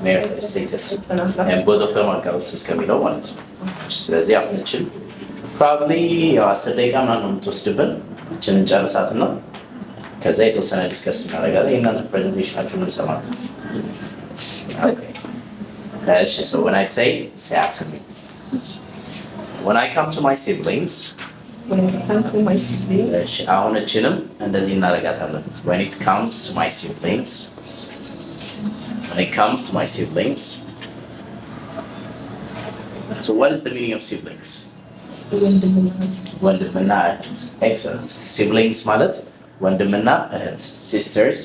marital status and both of them are girls እስከሚለው ማለት ነው። ስለዚህ አሁን እችን probably ያው 10 ደቂቃ ምናምን ነው የምትወስድብን። እችን እንጨርሳትና ከዛ የተወሰነ ዲስከስ እናደርጋለን። የእናንተ ፕሬዘንቴሽናችሁን እንሰማለን። Okay. So when I say after me. When I come to my siblings. አሁን እችንም እንደዚህ እናደርጋታለን። When it comes to my siblings. When it comes to my siblings. So what is the meaning of siblings? ወንድምና እህት. Excellent. Siblings ማለት ወንድምና እህት. Sisters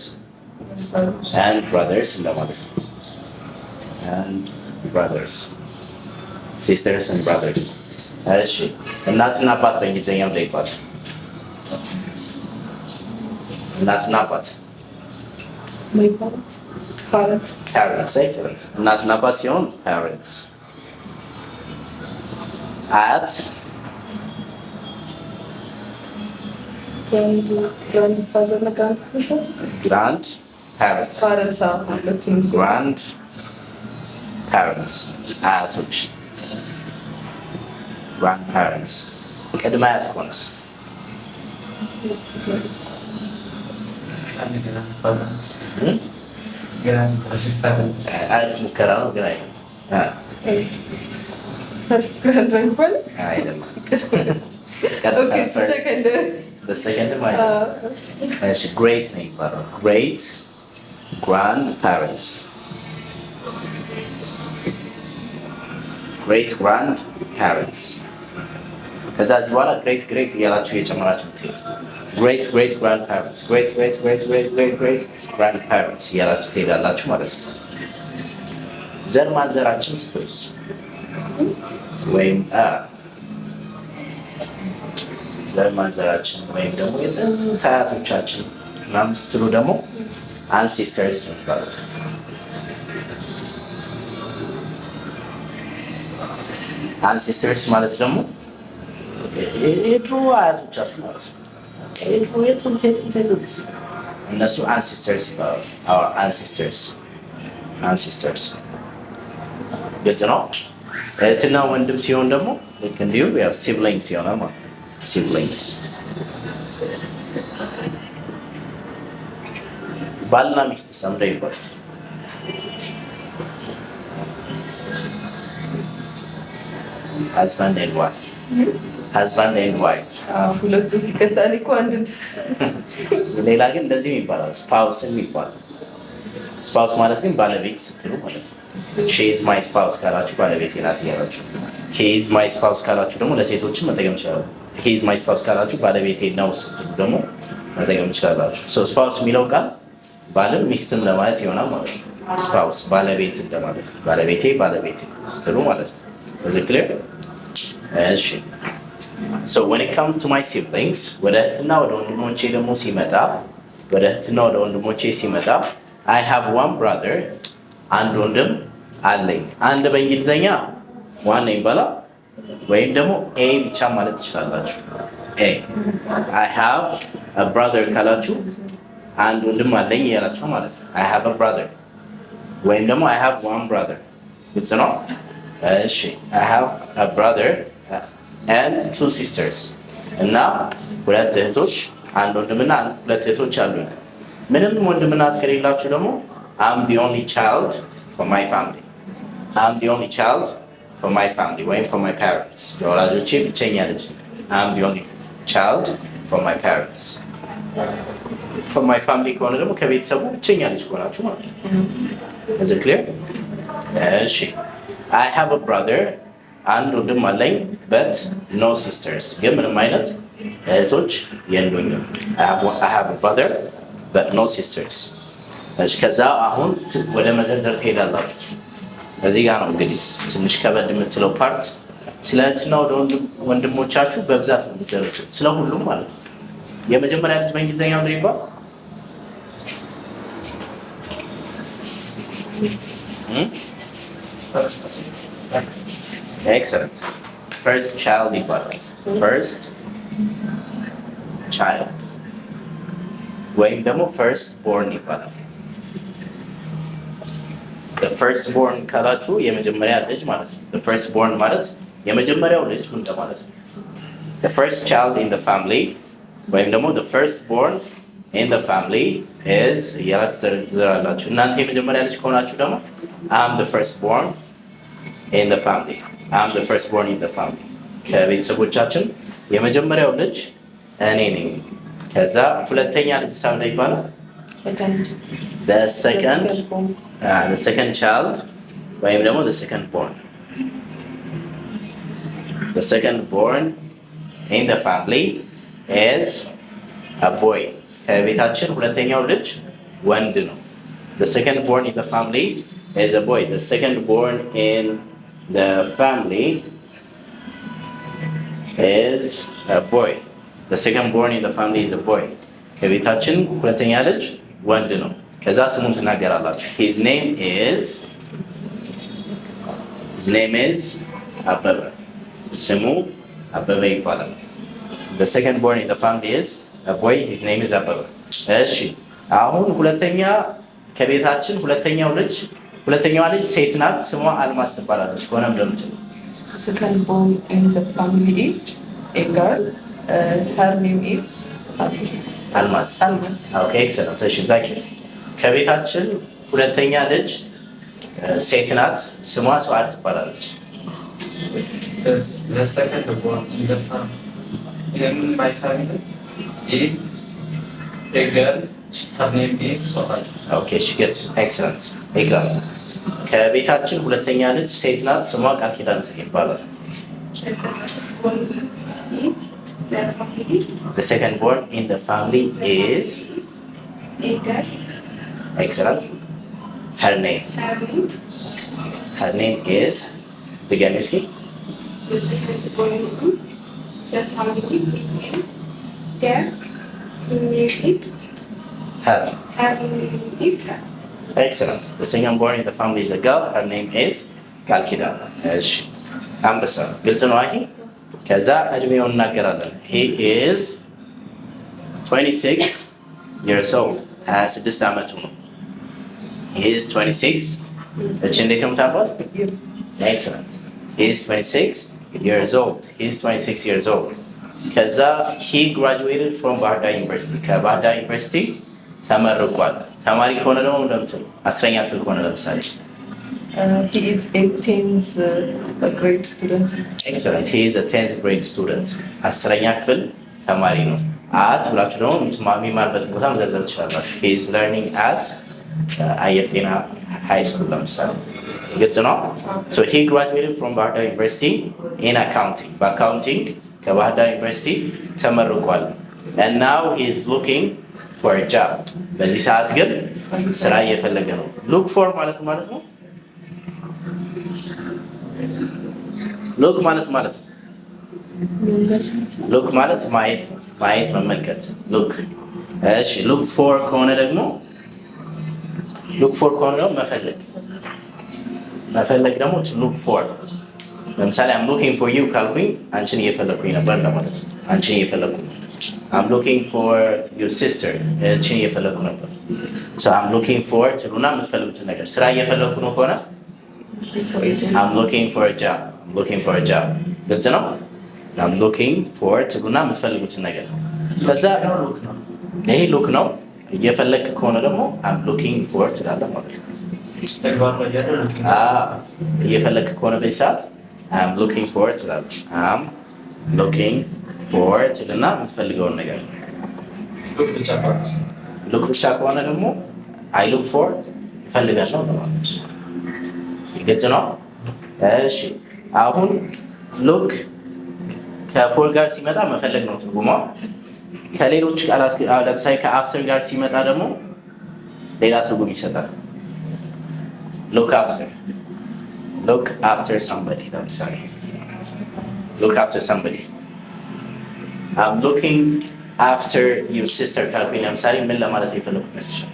and brothers እንደማለት ነው. And brothers. Sisters and brothers. እሺ እናትና አባት በእንግሊዝኛ ምን ይባላል? እናትና አባት parents. Excellent. እናትና አባት ሲሆን parents. አያት grandparents. አያቶች grandparents. ቅድመ አያት ከሆነስ አሪፍ ሙከራ ነው ግን First grandparent. አይደለም። በሰከንድ ማለት ነው። እሺ great ነው የሚባለው great grandparents. Great grandparents. ከዛ እዚህ በኋላ great እያላችሁ እየጨመራችሁ ትሄዱ። Great grandparents. Great grandparents እያላችሁ ትሄዳላችሁ ማለት ነው። ዘር ማንዘራችን ስትሉስ ወይም ዘር ማንዘራችን ወይም ደግሞ የጥንት አያቶቻችን ምናምን ስትሉ ደግሞ ancestors ነው የሚባሉት። ancestors ማለት ደግሞ የድሮ አያቶቻችሁ ማለት ነው። የድሮ የጥንት እነሱ ancestors ይባላሉ። our ancestors ግልጽ ነው። እህትና ወንድም ሲሆን ደግሞ ልክ እንዲሁ ያው siblings ይሆናል ማለት ነው። siblings ባልና ሚስት ሰምደው ይባላል። husband and wife ሁለቱ ይቀጣል እኮ አንድ ደስ ሌላ ግን እንደዚህ ይባላል። spouse ይባላል። spouse ማለት ግን ባለቤት ስትሉ ማለት ነው። she is my spouse ካላችሁ ባለቤቴ ናት እያላችሁ፣ he is my spouse ካላችሁ ደግሞ ለሴቶችም መጠቀም ይችላሉ። he is my spouse ካላችሁ ባለቤቴ ነው ስትሉ ደግሞ መጠቀም ይችላላችሁ። so spouse የሚለው ቃል ባልም ሚስትም ለማለት ይሆናል ማለት ነው። spouse ባለቤት እንደማለት ነው። ባለቤቴ ስትሉ ማለት ነው። is it clear? እሺ so when it comes to my siblings ወደ እህትና ወደ ወንድሞቼ ሲመጣ I have one brother አንድ ወንድም አለኝ። አንድ በእንግሊዘኛ ዋን ይባላል ወይም ደግሞ a ብቻ ማለት ትችላላችሁ። I have a brother ካላችሁ አንድ ወንድም አለኝ እያላችሁ ማለት ነው። I have a brother ወይም ደግሞ I have one brother ግልጽ ነው። እሺ I have a brother and two sisters እና ሁለት እህቶች አንድ ወንድምና ሁለት እህቶች አሉኝ። ምንም ወንድምና እህት ከሌላችሁ ደግሞ I'm the only child for my family. I'm the only child for my family ወይም for my parents. የወላጆቼ ብቸኛ ልጅ። I'm the only child for my parents. For my family ከሆነ ደግሞ ከቤተሰቡ ብቸኛ ልጅ ከሆናችሁ ማለት ነው። Is it clear? እሺ I have a brother አንድ ወንድም አለኝ but no sisters ግን ምንም አይነት እህቶች የሉኝም። I have a brother but no sisters. እሺ ከዛ አሁን ወደ መዘርዘር ትሄዳላችሁ። እዚህ ጋር ነው እንግዲህ ትንሽ ከበድ የምትለው ፓርት። ስለ እህትና ወንድሞቻችሁ በብዛት ነው የሚዘረዙት፣ ስለ ሁሉም ማለት ነው። የመጀመሪያ ልጅ በእንግሊዝኛ ምን ይባላል? Excellent. First child ይባላል። First child ወይም ደግሞ first born ይባላል። the first born ካላችሁ የመጀመሪያ ልጅ ማለት ነው። the first born ማለት የመጀመሪያው ልጅ እንደማለት ነው። the first child in the family ወይም ደግሞ the first born in the family is ያላችሁ ትዘረዝራላችሁ። እናንተ የመጀመሪያ ልጅ ከሆናችሁ ደግሞ I'm the first born in the family. I'm the first born in the family. ከቤተሰቦቻችን የመጀመሪያው ልጅ እኔ ነኝ። ከዛ ሁለተኛ ልጅ ሳለ ይባላል the second child ወይም ደግሞ the second born. The second born in the family is a boy. ከቤታችን ሁለተኛው ልጅ ወንድ ነው። The second born in the family is a boy. The second born in the family is a boy. The second born in the family is a boy. ከቤታችን ሁለተኛ ልጅ ወንድ ነው። ከዛ ስሙን ትናገራላችሁ። His name is አበበ። ስሙ አበበ ይባላል። The second born in the family is a boy. His name is አበበ። እሺ አሁን ከቤታችን ሁለተኛዋ ልጅ ሴት ናት። ስሟ አልማዝ ትባላለች። ሆነም እንደምትል The second born in the family is a girl. Her name is አልማዝ። Okay, excellent. እሺ ዛኪ ከቤታችን ሁለተኛ ልጅ ሴት ናት። ስሟ ሱዓድ ትባላለች። The second born in the family in my family is a girl. Her name is Suad. Okay, good. Excellent. Ikram. ከቤታችን ሁለተኛ ልጅ ሴት ናት። ስሟ ቃል ኪዳን ይባላል። The second born in the family is a girl. Excellent. Her name is Begamiski. The second born in the family is a girl. Her name is Her. is girl. Excellent. The second born in the family is a girl. Her name is ቃል ኪዳን። እሺ አንበሳ ግልጽ ነው። አይ ከዛ እድሜውን እናገራለን። He is 26 years old. 26 ዓመቱ ነው። He is 26. እቺ እንዴት ነው የምታውቋት? Yes. Excellent. He is 26 years old. He is 26 years old. ከዛ he graduated from ባህር ዳር ዩኒቨርሲቲ። ከባህር ዳር ዩኒቨርሲቲ ተመርቋል። ተማሪ ከሆነ ደግሞ እንደምትሉ 10ኛ ክፍል ከሆነ ለምሳሌ He is a 10th grade student. Excellent. He is a 10th grade student. 10ኛ ክፍል ተማሪ ነው። ብላችሁ ደግሞ የሚማርበት ቦታ መዘርዘር ትችላላችሁ። He is learning at አየር ጤና high school ለምሳሌ ግልጽ ነው። So he graduated from ባህር ዳር ዩኒቨርሲቲ in accounting. በአካውንቲንግ ከባህር ዳር ዩኒቨርሲቲ ተመርቋል። And now he is looking for a job. በዚህ ሰዓት ግን ስራ እየፈለገ ነው። Look for ማለት ነው። ሉክ ማለት ነው። ሉክ ማለት ማየት መመልከት። ሉክ እሺ። ሉክ ፎር ከሆነ ደግሞ መፈለግ ደግሞ ሉክ ፎር። ለምሳሌ I'm looking for you ካልኩኝ አንቺን እየፈለኩኝ ነበር ለማለት ነው። አንቺን እየፈለኩ I'm looking for your sister አንቺን እየፈለኩ ነበር። So I'm looking for ትሉና የምትፈልጉትን ነገር ስራ እየፈለኩ ነው ከሆነ I'm looking for a job. ግልጽ ነው። I'm looking for ትሉና የምትፈልጉትን ነገር ከዛ ይሄ ሉክ ነው። እየፈለክ ከሆነ ደግሞ I'm looking for ትላለህ ማለት ነው። እየፈለክ ከሆነ በዚህ ሰዓት I'm looking for ትላለህ። I'm looking for ትልና የምትፈልገውን ነገር ሉክ ብቻ ከሆነ ደግሞ I look for እፈልጋለሁ ማለት ነው። ግልጽ ነው። እሺ አሁን ሉክ ከፎር ጋር ሲመጣ መፈለግ ነው ትርጉሟ። ከሌሎች ቃላት ለምሳሌ ከአፍተር ጋር ሲመጣ ደግሞ ሌላ ትርጉም ይሰጣል። ሉክ አፍተር somebody ለምሳሌ ሉክ አፍተር somebody I'm looking after your sister ካልኩኝ ለምሳሌ ምን ለማለት የፈለኩ ይመስልሻል?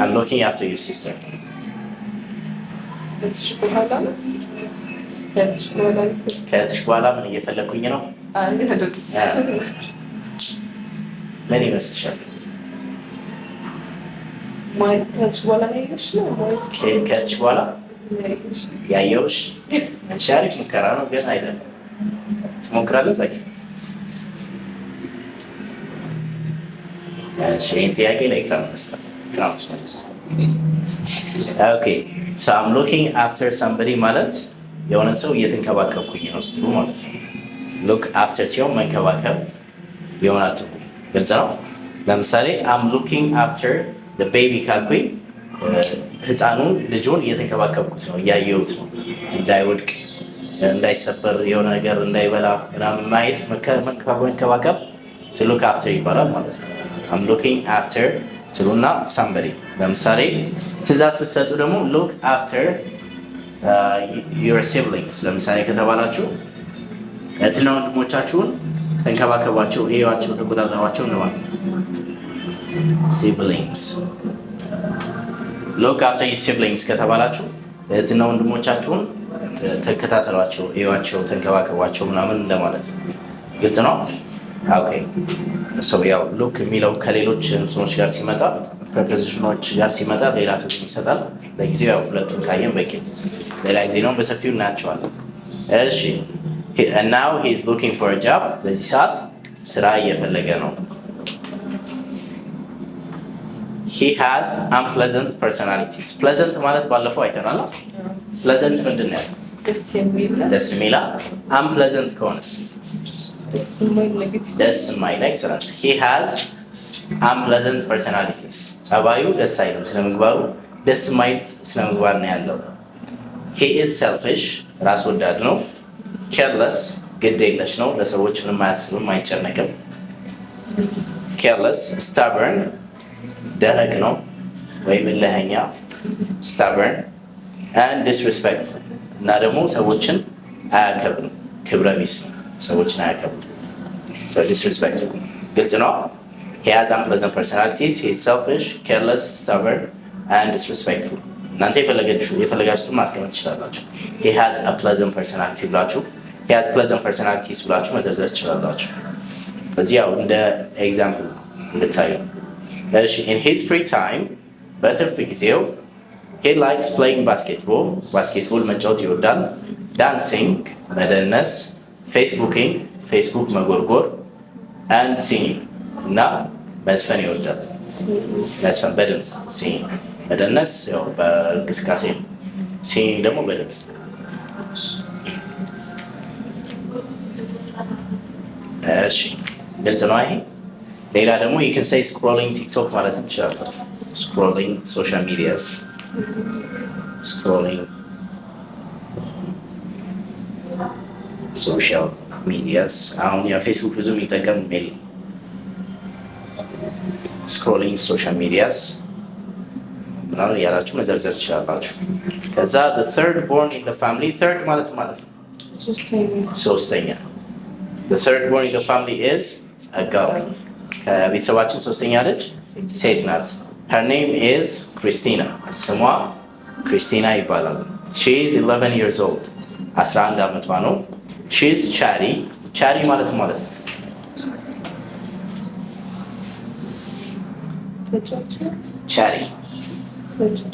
I'm looking after your sister ከእህትሽ በኋላ ምን እየፈለኩኝ ነው? ምን ይመስልሻል? ከትሽ በኋላ ነው ያየሁሽ ነው ማለት ከትሽ በኋላ ያየሁሽ። አሪፍ ሙከራ ነው ግን አይደለም። ትሞክራለህ ዛኪ? ይህን ጥያቄ ለኢክራም መስጠት። ኦኬ ሶ አም ሉኪንግ አፍተር ሳምበዲ ማለት የሆነ ሰው እየተንከባከብኩኝ ነው ስትሉ ማለት ነው። ሉክ አፍተር ሲሆን መንከባከብ ይሆናል ትርጉም። ግልጽ ነው። ለምሳሌ አም ሉኪንግ አፍተር ቤቢ ካልኩኝ ህፃኑን ልጁን እየተንከባከብኩት ነው፣ እያየሁት ነው። እንዳይወድቅ እንዳይሰበር የሆነ ነገር እንዳይበላ ምናምን ማየት መንከባከብ ሉክ አፍተር ይባላል ማለት ነው። አም ሉኪንግ አፍተር ትሉና ሳምበዲ። ለምሳሌ ትእዛዝ ስትሰጡ ደግሞ ሉክ አፍተር ዩር ሲብሊንግስ ለምሳሌ ከተባላችሁ እህትና ወንድሞቻችሁን ተንከባከቧቸው፣ እዩዋቸው፣ ተቆጣጠሯቸው ነው። ሲብሊንግስ ሉክ አፍተር ዩር ሲብሊንግስ ከተባላችሁ እህትና ወንድሞቻችሁን ተከታተሏቸው፣ እዩዋቸው፣ ተንከባከቧቸው ምናምን እንደማለት ነው። ግልጽ ነው። ኦኬ ሰው ያው ሉክ የሚለው ከሌሎች እንትኖች ጋር ሲመጣ ፕሪፖዚሽኖች ጋር ሲመጣ ሌላ ትርጉም ይሰጣል። ለጊዜው ያው ሁለቱን ካየን በቂ፣ ሌላ ጊዜ ነው በሰፊው እናያቸዋለን። እሺ now he is looking for a job በዚህ ሰዓት ስራ እየፈለገ ነው። he has unpleasant personalities pleasant ማለት ባለፈው አይተናል። pleasant ምንድን ነው? ደስ የሚል። unpleasant ከሆነስ ደስ የማይል። excellent he has unpleasant personalities ጸባዩ ደስ አይልም፣ ስለምግባሩ ደስ የማይል ስለምግባር ነው ያለው። he is selfish ራስ ወዳድ ነው። careless ግድ የለሽ ነው፣ ለሰዎች ምንም አያስብም፣ አይጨነቅም። careless stubborn ደረቅ ነው ወይም እልኸኛ stubborn and disrespectful እና ደግሞ ሰዎችን አያከብርም፣ ክብረ ቢስ ሰዎችን አያከብርም። so disrespectful ግልጽ ነው። he has unpleasant personalities he is selfish careless stubborn and disrespectful እናንተ የፈለጋችሁትን ማስቀመጥ ትችላላችሁ። he has a pleasant personality ብላችሁ he has pleasant personalities ብላችሁ መዘርዘር ትችላላችሁ። ስለዚህ ያው እንደ ኤግዛምፕል እንድታዩ። እሺ in his free time በትርፍ ጊዜው he likes playing basketball ባስኬትቦል መጫወት ይወዳል። dancing መደነስ፣ facebooking ፌስቡክ መጎርጎር and singing እና መዝፈን ይወዳል። መዝፈን በድምፅ singing መደነስ ያው በእንቅስቃሴ ነው። ሲንግ ደግሞ በድምፅ። እሺ ግልጽ ነው ይሄ። ሌላ ደግሞ you can say scrolling ቲክቶክ ማለት እንችላለን። scrolling social medias scrolling social medias አሁን ያ ፌስቡክ ብዙ የሚጠቀም ሜል scrolling social medias ምናምን ያላችሁ መዘርዘር ትችላላችሁ። ከዛ the third born in the family third ማለት ነው ሶስተኛ the third born in the family is a girl ከቤተሰባችን ሶስተኛ ልጅ ሴት ናት። her name is Christina ስሟ ክሪስቲና ይባላል። she is 11 years old 11 ዓመቷ ነው። she is chatty chatty ማለት ነው chatty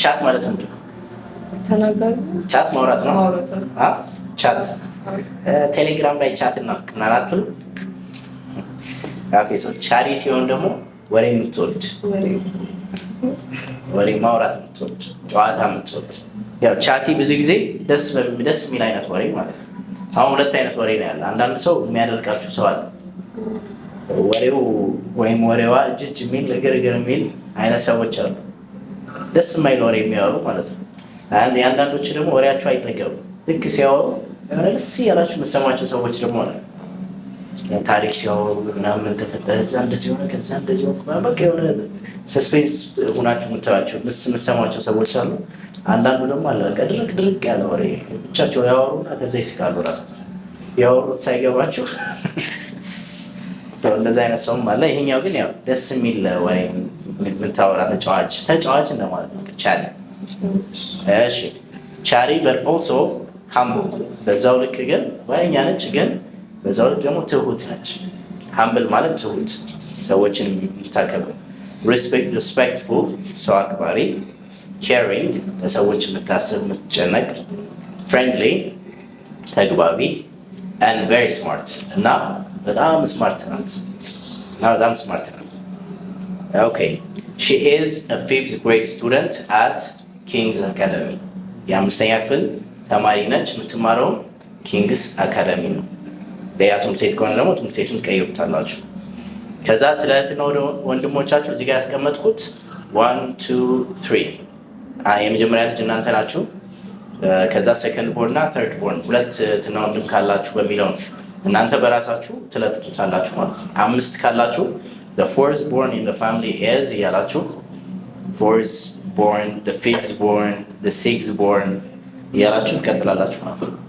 ቻት ማለት ምንድን ነው? ተናጋሪ ቻት ማውራት ነው። ቻት ቴሌግራም ላይ ቻት እና ምናምን ቻሪ ሲሆን ደግሞ ወሬ የምትወድ ወሬ ማውራት የምትወድ ጨዋታ የምትወድ ያው ቻቲ ብዙ ጊዜ ደስ የሚል አይነት ወሬ ማለት ነው። አሁን ሁለት አይነት ወሬ ነው ያለ። አንዳንድ ሰው የሚያደርጋችሁ ሰው አለ። ወሬው ወይም ወሬዋ እጅ የሚል ግርግር የሚል አይነት ሰዎች አሉ። ደስ የማይል ወሬ የሚያወሩ ማለት ነው። አንዳንዶች ደግሞ ወሬያቸው አይጠገቡም። ልክ ሲያወሩ የሆነ ደስ ያላችሁ የምትሰማቸው ሰዎች ደግሞ አለ። ታሪክ ሲያወሩ ምናምን ተፈጠረ እዛ እንደዚህ ሆነ ከዛ እንደዚህ ሆነ በቃ የሆነ ሰስፔንስ ሆናችሁ የምትሰማቸው ሰዎች አሉ። አንዳንዱ ደግሞ አለ በቃ ድርቅ ያለ ወሬ ብቻቸው ያወሩና ከዛ ይስቃሉ። ራሳቸው ያወሩት ሳይገባችሁ እንደዛ አይነት ሰውም አለ። ይሄኛው ግን ያው ደስ የሚል ወሬ የምታወራ ተጫዋች እንደማለት ነው። ቻሪ እሺ ቻሪ but also humble በዛው ልክ ግን ወሬኛ ነች፣ ግን በዛው ልክ ደግሞ ትሁት ነች። humble ማለት ትሁት ሰዎችን የምታከብር respectful ሰው አክባሪ፣ caring ለሰዎች የምታስብ የምትጨነቅ፣ friendly ተግባቢ and very smart እና በጣም ስማርት ናት። Okay, she is a 5th grade student at King's Academy. የአምስተኛ ክፍል ተማሪ ነች። የምትማረውም ኪንግስ አካዳሚ ነው። ሌላ ትምህርት ቤት ከሆነ ደግሞ ትምህርት ቤቱን ትቀይሩታላችሁ። ከዛ ስለ እህትና ወንድሞቻችሁ እዚህ ጋር ያስቀመጥኩት 1 2 3 የመጀመሪያ ልጅ እናንተ ናችሁ። ከዛ ሰከንድ ቦርን እና ተርድ ቦርን ሁለት እህትና ወንድም ካላችሁ በሚለው እናንተ በራሳችሁ ትለጥጡታላችሁ ማለት ነው። 5 ካላችሁ the 4th born in the family is እያላችሁ 4th born, the 5th born, the 6th born እያላችሁ ትቀጥላላችሁ ማለት ነው።